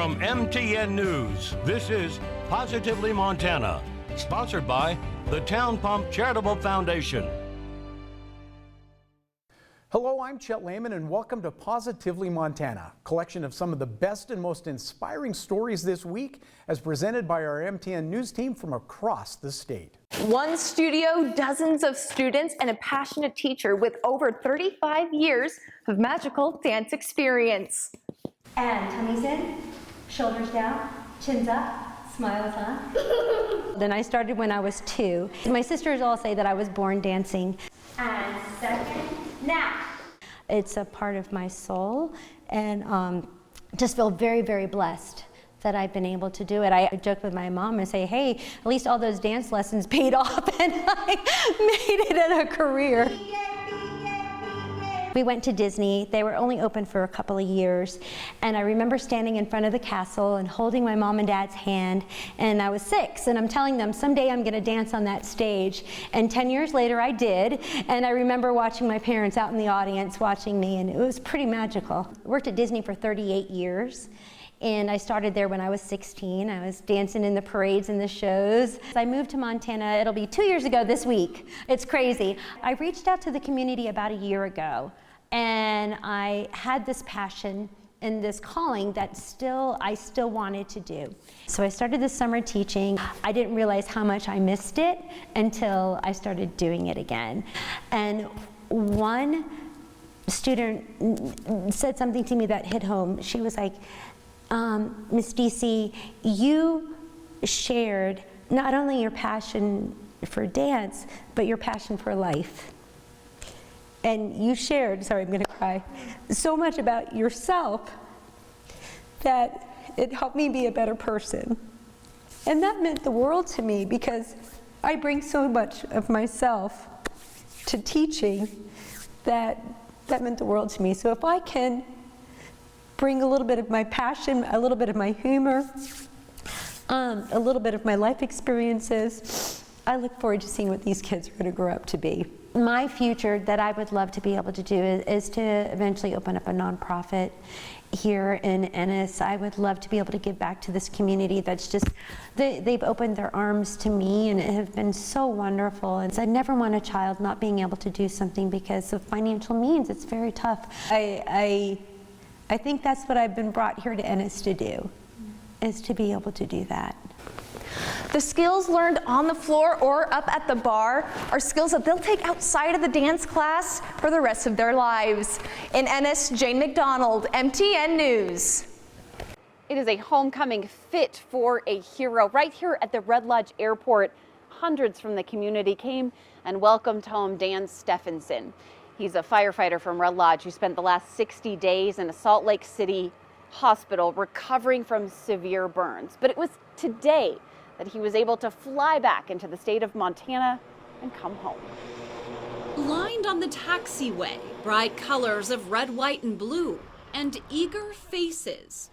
From MTN News, this is Positively Montana, sponsored by the Town Pump Charitable Foundation. Hello, I'm Chet Lehman and welcome to Positively Montana, a collection of some of the best and most inspiring stories this week as presented by our MTN News team from across the state. One studio, dozens of students, and a passionate teacher with over 35 years of magical dance experience. And tummies in, shoulders down, chins up, smiles on. Then I started when I was 2. My sisters all say that I was born dancing. And second, now. It's a part of my soul, and just feel very, very blessed that I've been able to do it. I joke with my mom and say, hey, at least all those dance lessons paid off and I made it in a career. We went to Disney. They were only open for a couple of years. And I remember standing in front of the castle and holding my mom and dad's hand. And I was 6, and I'm telling them, someday I'm gonna dance on that stage. And 10 years later, I did. And I remember watching my parents out in the audience watching me, and it was pretty magical. I worked at Disney for 38 years. And I started there when I was 16. I was dancing in the parades and the shows. I moved to Montana, it'll be 2 years ago this week. It's crazy. I reached out to the community about a year ago, and I had this passion and this calling that I still wanted to do. So I started this summer teaching. I didn't realize how much I missed it until I started doing it again. And one student said something to me that hit home. She was like, Miss DC, you shared not only your passion for dance, but your passion for life. And you shared, sorry, I'm gonna cry, so much about yourself that it helped me be a better person. And that meant the world to me because I bring so much of myself to teaching that meant the world to me. So if I can bring a little bit of my passion, a little bit of my humor, a little bit of my life experiences, I look forward to seeing what these kids are going to grow up to be. My future that I would love to be able to do is to eventually open up a nonprofit here in Ennis. I would love to be able to give back to this community that's just, they've opened their arms to me and have been so wonderful. And so I never want a child not being able to do something because of financial means. It's very tough. I think that's what I've been brought here to Ennis to do, is to be able to do that. The skills learned on the floor or up at the bar are skills that they'll take outside of the dance class for the rest of their lives. In Ennis, Jane McDonald, MTN News. It is a homecoming fit for a hero right here at the Red Lodge Airport. Hundreds from the community came and welcomed home Dan Stephenson. He's a firefighter from Red Lodge who spent the last 60 days in a Salt Lake City hospital recovering from severe burns. But it was today that he was able to fly back into the state of Montana and come home. Lined on the taxiway, bright colors of red, white, and blue, and eager faces,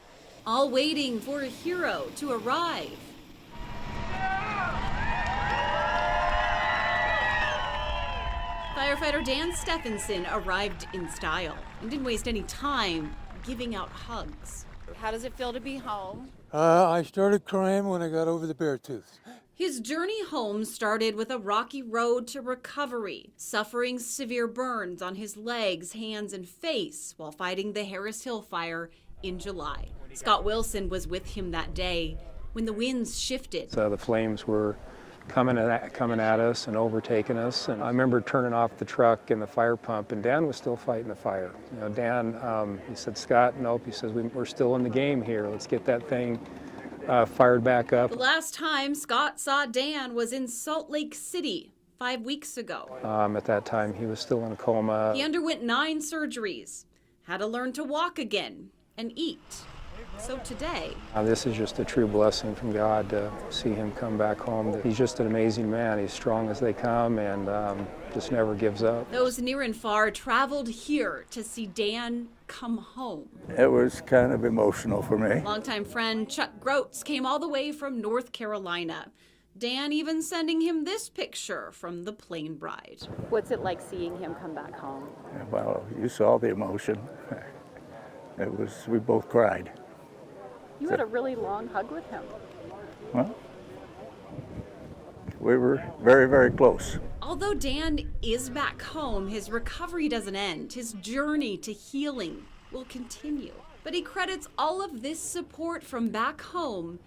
all waiting for a hero to arrive. Firefighter Dan Stephenson arrived in style and didn't waste any time giving out hugs. How does it feel to be home? I started crying when I got over the bear tooth. His journey home started with a rocky road to recovery, suffering severe burns on his legs, hands, and face while fighting the Harris Hill fire in July. Scott Wilson was with him that day when the winds shifted. So the flames were coming at us and overtaking us. And I remember turning off the truck and the fire pump, and Dan was still fighting the fire. You know, Dan, he said, Scott, nope, he says, we're still in the game here. Let's get that thing fired back up. The last time Scott saw Dan was in Salt Lake City 5 weeks ago. At that time, he was still in a coma. He underwent 9 surgeries, had to learn to walk again and eat. So today, this is just a true blessing from God to see him come back home. He's just an amazing man. He's strong as they come and just never gives up. Those near and far traveled here to see Dan come home. It was kind of emotional for me. Longtime friend Chuck Groats came all the way from North Carolina. Dan even sending him this picture from the plane ride. What's it like seeing him come back home? Well, you saw the emotion. We both cried. You had a really long hug with him. Well, we were very, very close. Although Dan is back home, his recovery doesn't end. His journey to healing will continue. But he credits all of this support from back home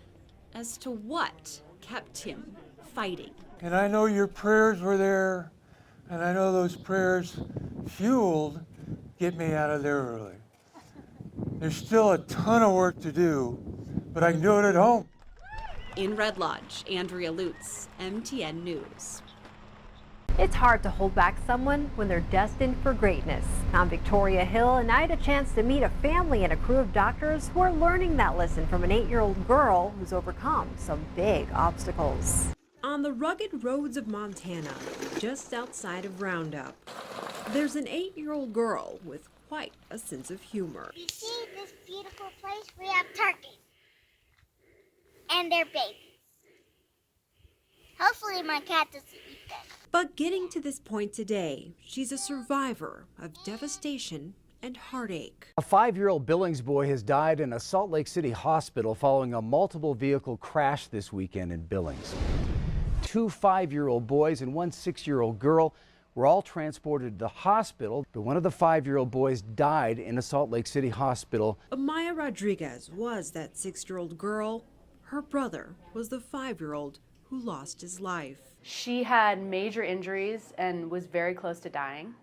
as to what kept him fighting. And I know your prayers were there, and I know those prayers fueled get me out of there early. There's still a ton of work to do, but I can do it at home. In Red Lodge, Andrea Lutz, MTN News. It's hard to hold back someone when they're destined for greatness. I'm Victoria Hill, and I had a chance to meet a family and a crew of doctors who are learning that lesson from an 8-year-old girl who's overcome some big obstacles. On the rugged roads of Montana, just outside of Roundup, there's an 8-year-old girl with quite a sense of humor. You see this beautiful place? We have turkeys. And their babies. Hopefully my cat doesn't eat them. But getting to this point today, she's a survivor of devastation and heartache. A 5-year-old Billings boy has died in a Salt Lake City hospital following a multiple vehicle crash this weekend in Billings. 2 5-year-old boys and 1 6-year-old girl were all transported to the hospital, but one of the 5-year-old boys died in a Salt Lake City hospital. Amaya Rodriguez was that 6-year-old girl. Her brother was the 5-year-old who lost his life. She had major injuries and was very close to dying.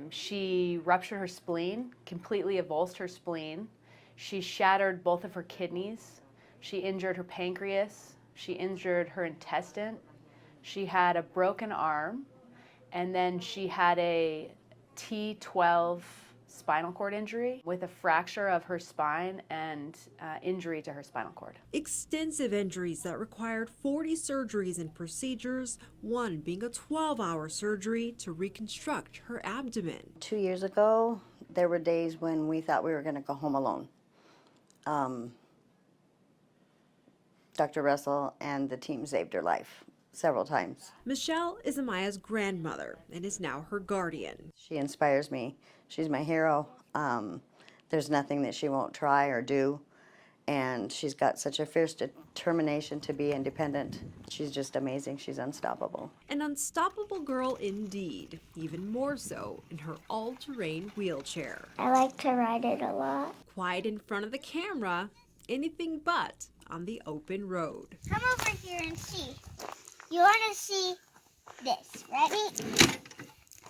She ruptured her spleen, completely avulsed her spleen. She shattered both of her kidneys. She injured her pancreas. She injured her intestine. She had a broken arm. And then she had a T12 spinal cord injury with a fracture of her spine and injury to her spinal cord. Extensive injuries that required 40 surgeries and procedures, one being a 12-hour surgery to reconstruct her abdomen. 2 years ago, there were days when we thought we were going to go home alone. Dr. Russell and the team saved her life several times. Michelle is Amaya's grandmother and is now her guardian. She inspires me. She's my hero. There's nothing that she won't try or do, and she's got such a fierce determination to be independent. She's just amazing. She's unstoppable. An unstoppable girl indeed, even more so in her all-terrain wheelchair. I like to ride it a lot. Quiet in front of the camera, anything but on the open road. Come over here and see. You want to see this, ready?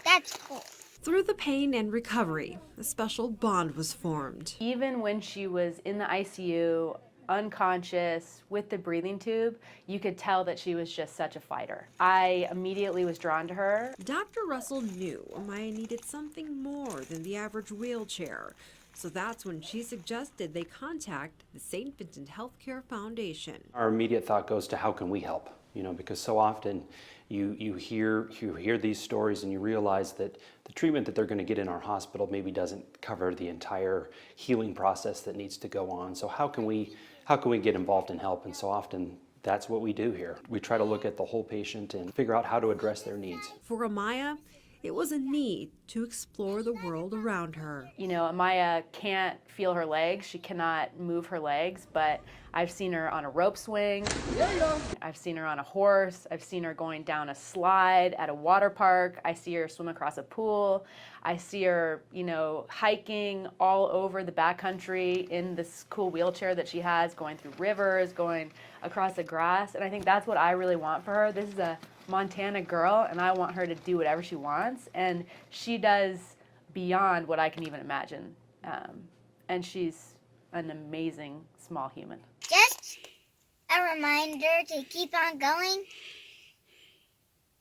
That's cool. Through the pain and recovery, a special bond was formed. Even when she was in the ICU, unconscious, with the breathing tube, you could tell that she was just such a fighter. I immediately was drawn to her. Dr. Russell knew Amaya needed something more than the average wheelchair. So that's when she suggested they contact the St. Vincent Healthcare Foundation. Our immediate thought goes to how can we help? Because so often you hear these stories and you realize that the treatment that they're going to get in our hospital maybe doesn't cover the entire healing process that needs to go on. So how can we get involved and help? And so often that's what we do here. We try to look at the whole patient and figure out how to address their needs. For Amaya, it was a need to explore the world around her. Amaya can't feel her legs. She cannot move her legs, but I've seen her on a rope swing. I've seen her on a horse. I've seen her going down a slide at a water park. I see her swim across a pool. I see her, hiking all over the backcountry in this cool wheelchair that she has, going through rivers, going across the grass. And I think that's what I really want for her. This is a Montana girl, and I want her to do whatever she wants. And she does beyond what I can even imagine. And she's an amazing small human. Just a reminder to keep on going.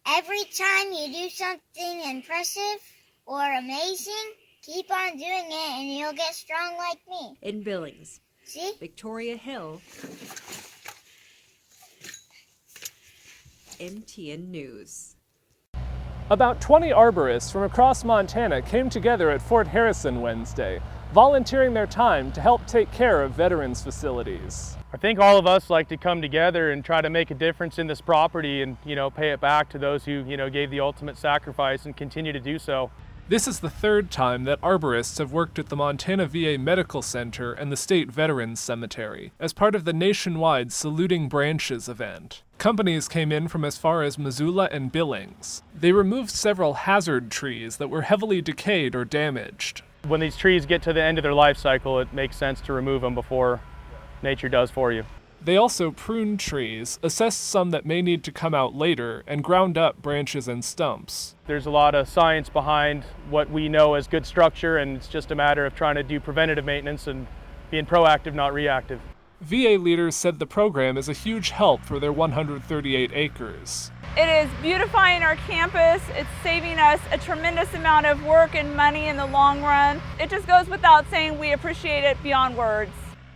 Every time you do something impressive or amazing, keep on doing it and you'll get strong like me. In Billings, See? Victoria Hill, MTN News. About 20 arborists from across Montana came together at Fort Harrison Wednesday, volunteering their time to help take care of veterans' facilities. I think all of us like to come together and try to make a difference in this property and, pay it back to those who, gave the ultimate sacrifice and continue to do so. This is the third time that arborists have worked at the Montana VA Medical Center and the State Veterans Cemetery as part of the nationwide Saluting Branches event. Companies came in from as far as Missoula and Billings. They removed several hazard trees that were heavily decayed or damaged. When these trees get to the end of their life cycle, it makes sense to remove them before nature does for you. They also pruned trees, assessed some that may need to come out later, and ground up branches and stumps. There's a lot of science behind what we know as good structure, and it's just a matter of trying to do preventative maintenance and being proactive, not reactive. VA leaders said the program is a huge help for their 138 acres. It is beautifying our campus. It's saving us a tremendous amount of work and money in the long run. It just goes without saying we appreciate it beyond words.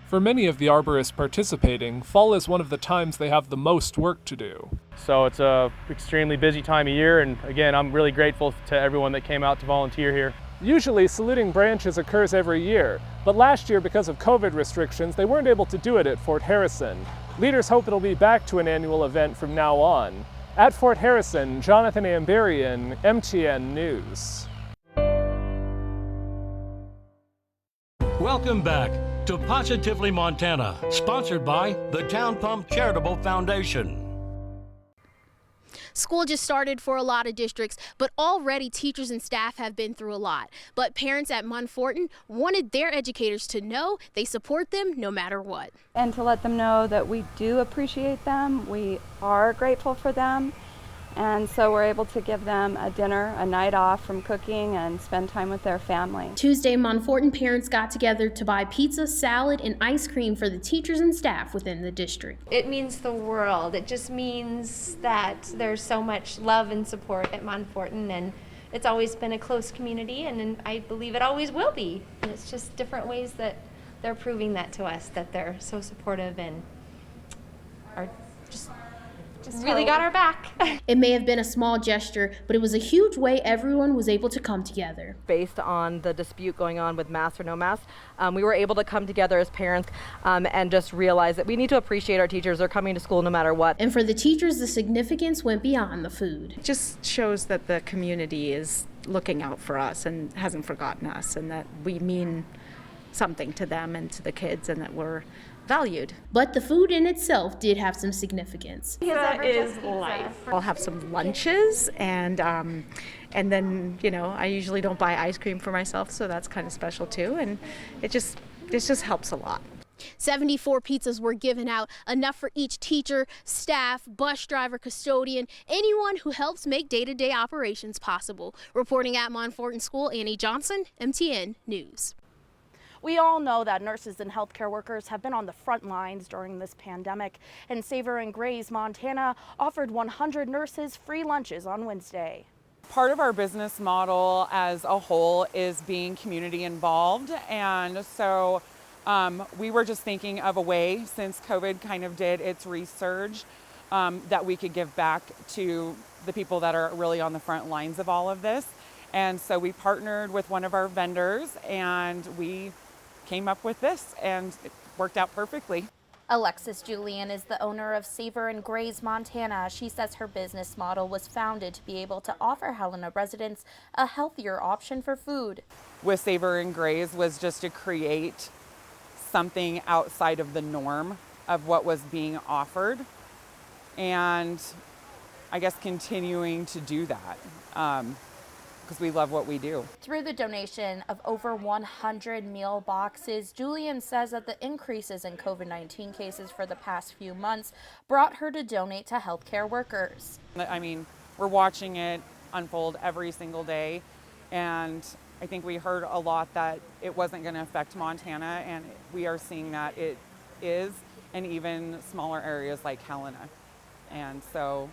For many of the arborists participating, fall is one of the times they have the most work to do. So it's a extremely busy time of year, and again, I'm really grateful to everyone that came out to volunteer here. Usually, Saluting Branches occurs every year, but last year, because of COVID restrictions, they weren't able to do it at Fort Harrison. Leaders hope it'll be back to an annual event from now on. At Fort Harrison, Jonathan Amberian, MTN News. Welcome back to Positively Montana, sponsored by the Town Pump Charitable Foundation. School just started for a lot of districts, but already teachers and staff have been through a lot. But parents at Monforton wanted their educators to know they support them no matter what. And to let them know that we do appreciate them, we are grateful for them. And so we're able to give them a dinner, a night off from cooking, and spend time with their family. Tuesday, Monforton parents got together to buy pizza, salad, and ice cream for the teachers and staff within the district. It means the world. It just means that there's so much love and support at Monforton, and it's always been a close community, and I believe it always will be. And it's just different ways that they're proving that to us, that they're so supportive and are just really got our back. It may have been a small gesture, but it was a huge way everyone was able to come together. Based on the dispute going on with masks or no masks, we were able to come together as parents and just realize that we need to appreciate our teachers. They're coming to school no matter what. And for the teachers, the significance went beyond the food. It just shows that the community is looking out for us and hasn't forgotten us, and that we mean something to them and to the kids, and that we're valued. But the food in itself did have some significance. Pizza is life. I'll have some lunches, and then, you know, I usually don't buy ice cream for myself, so that's kind of special too, and it just helps a lot. 74 pizzas were given out, enough for each teacher, staff, bus driver, custodian, anyone who helps make day-to-day operations possible. Reporting at Monforton School, Annie Johnson, MTN News. We all know that nurses and healthcare workers have been on the front lines during this pandemic, and Savor and Graze, Montana offered 100 nurses free lunches on Wednesday. Part of our business model as a whole is being community involved, and so we were just thinking of a way, since COVID kind of did its resurge, that we could give back to the people that are really on the front lines of all of this. And so we partnered with one of our vendors, and we came up with this, and it worked out perfectly. Alexis Julian is the owner of Savor and Graze, Montana. She says her business model was founded to be able to offer Helena residents a healthier option for food. With Savor and Graze was just to create something outside of the norm of what was being offered, and I guess continuing to do that. Because we love what we do. Through the donation of over 100 meal boxes, Julian says that the increases in COVID-19 cases for the past few months brought her to donate to healthcare workers. I mean, we're watching it unfold every single day, and I think we heard a lot that it wasn't going to affect Montana, and we are seeing that it is, and even smaller areas like Helena. And so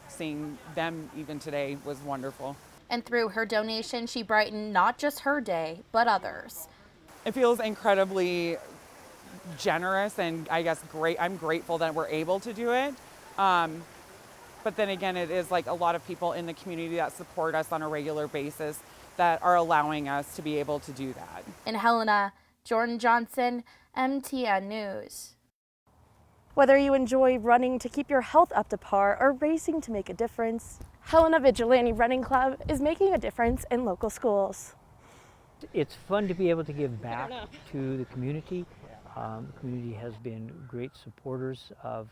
seeing them even today was wonderful. And through her donation, she brightened not just her day, but others. It feels incredibly generous, and I guess great. I'm grateful that we're able to do it. But then again, it is like a lot of people in the community that support us on a regular basis that are allowing us to be able to do that. In Helena, Jordan Johnson, MTN News. Whether you enjoy running to keep your health up to par or racing to make a difference, Helena Vigilante Running Club is making a difference in local schools. It's fun to be able to give back to the community. The community has been great supporters of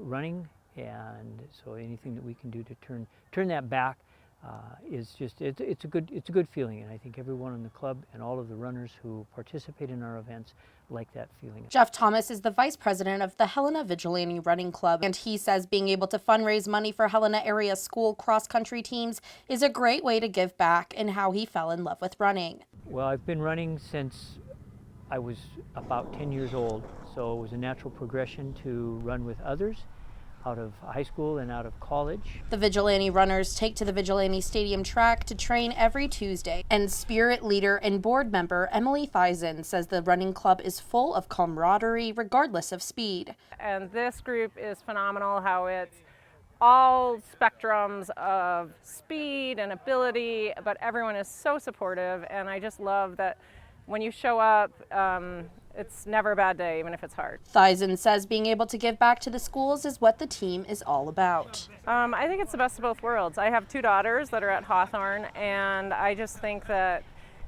running, and so anything that we can do to turn that back is just it's a good feeling, and I think everyone in the club and all of the runners who participate in our events like that feeling. Jeff Thomas is the vice president of the Helena Vigilante Running Club, and he says being able to fundraise money for Helena area school cross-country teams is a great way to give back, and how he fell in love with running. Well, I've been running since I was about 10 years old, so it was a natural progression to run with others out of high school and out of college. The Vigilante runners take to the Vigilante Stadium track to train every Tuesday, and Spirit leader and board member Emily Theisen says the running club is full of camaraderie regardless of speed. And this group is phenomenal, how it's all spectrums of speed and ability, but everyone is so supportive, and I just love that when you show up, it's never a bad day, even if it's hard. Theisen says being able to give back to the schools is what the team is all about. I think it's the best of both worlds. I have 2 daughters that are at Hawthorne, and I just think that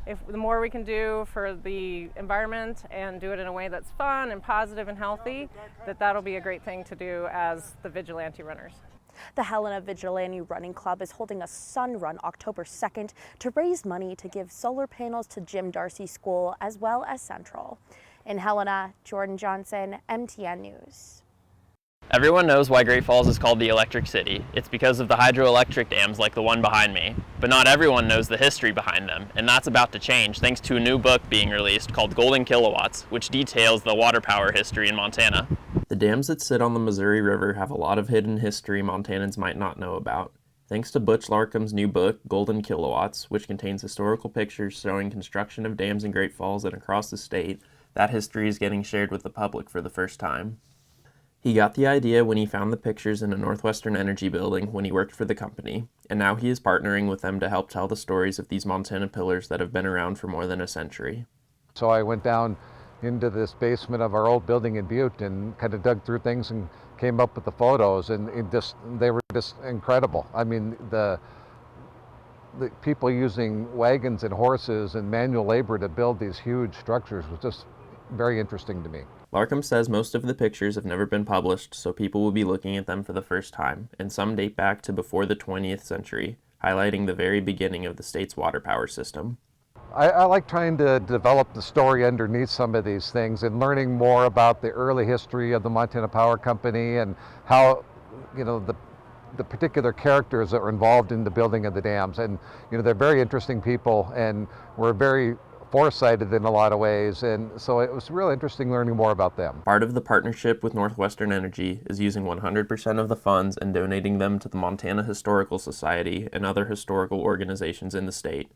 if the more we can do for the environment and do it in a way that's fun and positive and healthy, that'll be a great thing to do as the Vigilante runners. The Helena Vigilante Running Club is holding a sun run October 2nd to raise money to give solar panels to Jim Darcy School as well as Central. In Helena, Jordan Johnson, MTN News. Everyone knows why Great Falls is called the Electric City. It's because of the hydroelectric dams like the one behind me. But not everyone knows the history behind them, and that's about to change thanks to a new book being released called Golden Kilowatts, which details the water power history in Montana. The dams that sit on the Missouri River have a lot of hidden history Montanans might not know about. Thanks to Butch Larkham's new book, Golden Kilowatts, which contains historical pictures showing construction of dams in Great Falls and across the state, that history is getting shared with the public for the first time. He got the idea when he found the pictures in a Northwestern Energy building when he worked for the company, and now he is partnering with them to help tell the stories of these Montana pillars that have been around for more than a century. So I went down into this basement of our old building in Butte and kind of dug through things and came up with the photos, and they were just incredible. I mean, the people using wagons and horses and manual labor to build these huge structures was just very interesting to me. Larkham says most of the pictures have never been published, so people will be looking at them for the first time, and some date back to before the 20th century, highlighting the very beginning of the state's water power system. I like trying to develop the story underneath some of these things and learning more about the early history of the Montana Power Company and how, the particular characters that were involved in the building of the dams. And, they're very interesting people and were very foresighted in a lot of ways, and so it was really interesting learning more about them. Part of the partnership with Northwestern Energy is using 100% of the funds and donating them to the Montana Historical Society and other historical organizations in the state.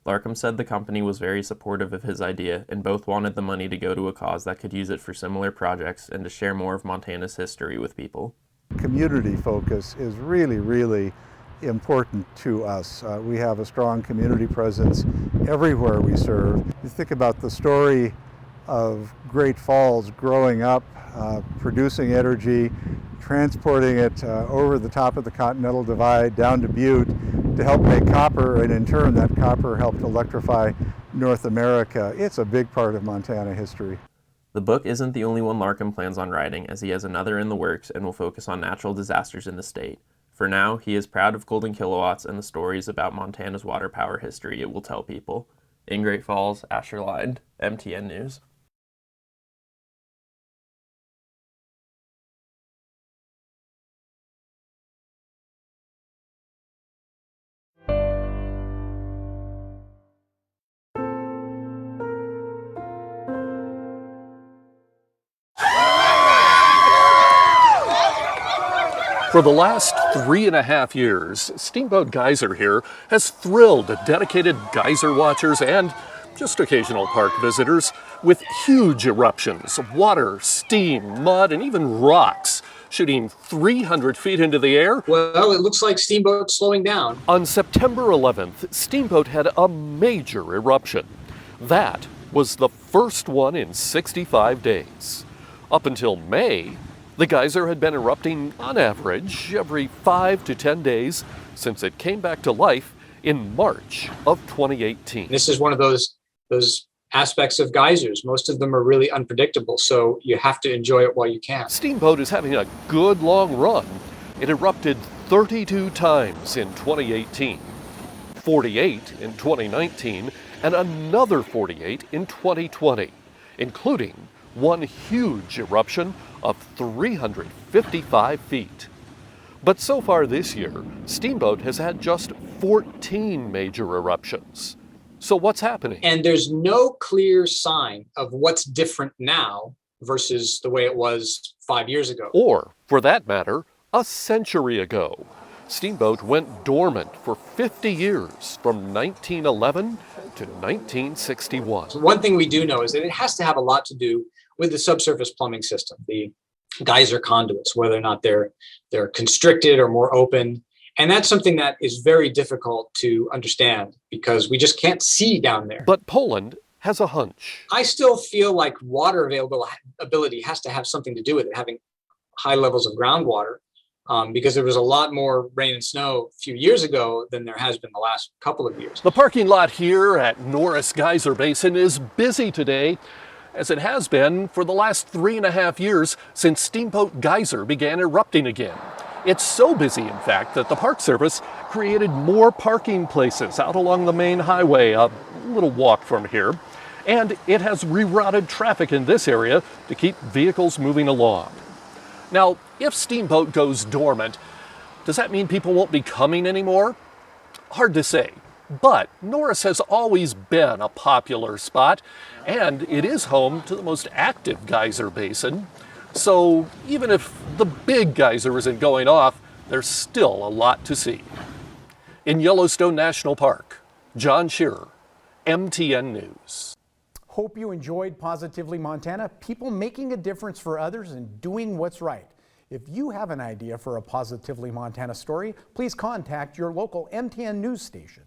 Larkham said the company was very supportive of his idea, and both wanted the money to go to a cause that could use it for similar projects and to share more of Montana's history with people. Community focus is really important to us. We have a strong community presence everywhere we serve. You think about the story of Great Falls growing up, producing energy, transporting it over the top of the Continental Divide down to Butte to help make copper, and in turn that copper helped electrify North America. It's a big part of Montana history. The book isn't the only one Larkham plans on writing, as he has another in the works and will focus on natural disasters in the state. For now, he is proud of Golden Kilowatts and the stories about Montana's water power history it will tell people. In Great Falls, Asher Lind, MTN News. For the last 3.5 years, Steamboat Geyser here has thrilled dedicated geyser watchers and just occasional park visitors with huge eruptions of water, steam, mud, and even rocks shooting 300 feet into the air. Well, it looks like Steamboat's slowing down. On September 11th, Steamboat had a major eruption. That was the first one in 65 days. Up until May, the geyser had been erupting on average every 5 to 10 days, since it came back to life in March of 2018. This is one of those aspects of geysers. Most of them are really unpredictable, so you have to enjoy it while you can. Steamboat is having a good long run. It erupted 32 times in 2018, 48 in 2019, and another 48 in 2020, including one huge eruption of 355 feet. But so far this year, Steamboat has had just 14 major eruptions. So what's happening? And there's no clear sign of what's different now versus the way it was 5 years ago. Or, for that matter, a century ago. Steamboat went dormant for 50 years, from 1911 to 1961. So one thing we do know is that it has to have a lot to do with the subsurface plumbing system, the geyser conduits, whether or not they're constricted or more open. And that's something that is very difficult to understand because we just can't see down there. But Poland has a hunch. I still feel like water availability has to have something to do with it, having high levels of groundwater, because there was a lot more rain and snow a few years ago than there has been the last couple of years. The parking lot here at Norris Geyser Basin is busy today, as it has been for the last 3.5 years since Steamboat Geyser began erupting again. It's so busy, in fact, that the Park Service created more parking places out along the main highway, a little walk from here. And it has rerouted traffic in this area to keep vehicles moving along. Now, if Steamboat goes dormant, does that mean people won't be coming anymore? Hard to say. But Norris has always been a popular spot, and it is home to the most active geyser basin. So even if the big geyser isn't going off, there's still a lot to see. In Yellowstone National Park, John Shearer, MTN News. Hope you enjoyed Positively Montana, people making a difference for others and doing what's right. If you have an idea for a Positively Montana story, please contact your local MTN News station.